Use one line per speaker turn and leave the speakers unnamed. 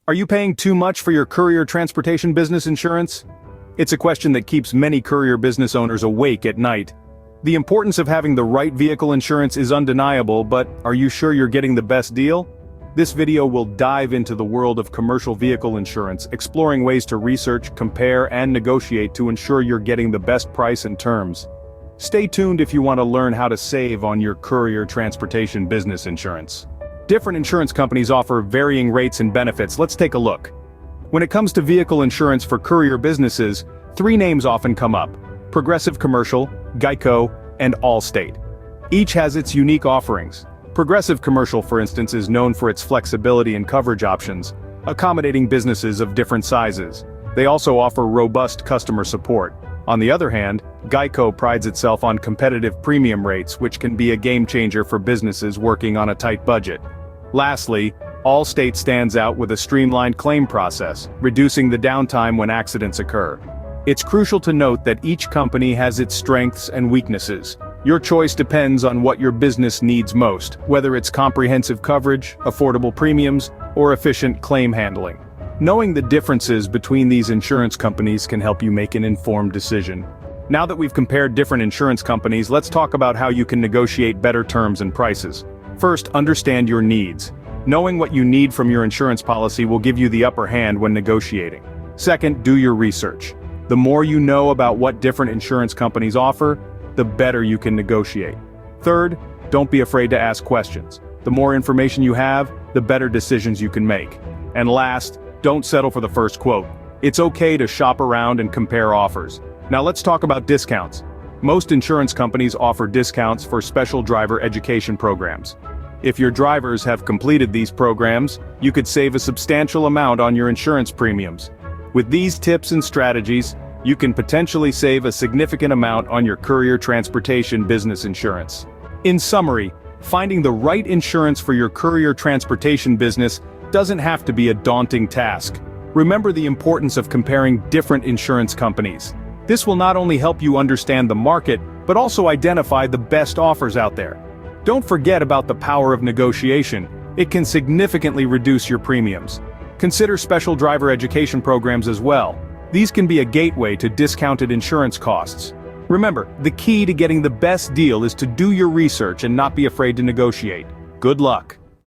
Are you paying too much for your courier transportation business insurance? It's a question that keeps many courier business owners awake at night. The importance of having the right vehicle insurance is undeniable, but are you sure you're getting the best deal? This video will dive into the world of commercial vehicle insurance, exploring ways to research, compare, and negotiate to ensure you're getting the best price and terms. Stay tuned if you want to learn how to save on your courier transportation business insurance. Different insurance companies offer varying rates and benefits. Let's take a look. When it comes to vehicle insurance for courier businesses, three names often come up: Progressive Commercial, Geico, and Allstate. Each has its unique offerings. Progressive Commercial, for instance, is known for its flexibility and coverage options, accommodating businesses of different sizes. They also offer robust customer support. On the other hand, Geico prides itself on competitive premium rates, which can be a game changer for businesses working on a tight budget. Lastly, Allstate stands out with a streamlined claim process, reducing the downtime when accidents occur. It's crucial to note that each company has its strengths and weaknesses. Your choice depends on what your business needs most, whether it's comprehensive coverage, affordable premiums, or efficient claim handling. Knowing the differences between these insurance companies can help you make an informed decision. Now that we've compared different insurance companies, let's talk about how you can negotiate better terms and prices. First, understand your needs. Knowing what you need from your insurance policy will give you the upper hand when negotiating. Second, do your research. The more you know about what different insurance companies offer, the better you can negotiate. Third, don't be afraid to ask questions. The more information you have, the better decisions you can make. And last, don't settle for the first quote. It's okay to shop around and compare offers. Now let's talk about discounts. Most insurance companies offer discounts for special driver education programs. If your drivers have completed these programs, you could save a substantial amount on your insurance premiums. With these tips and strategies, you can potentially save a significant amount on your courier transportation business insurance. In summary, finding the right insurance for your courier transportation business doesn't have to be a daunting task. Remember the importance of comparing different insurance companies. This will not only help you understand the market, but also identify the best offers out there. Don't forget about the power of negotiation. It can significantly reduce your premiums. Consider special driver education programs as well. These can be a gateway to discounted insurance costs. Remember, the key to getting the best deal is to do your research and not be afraid to negotiate. Good luck.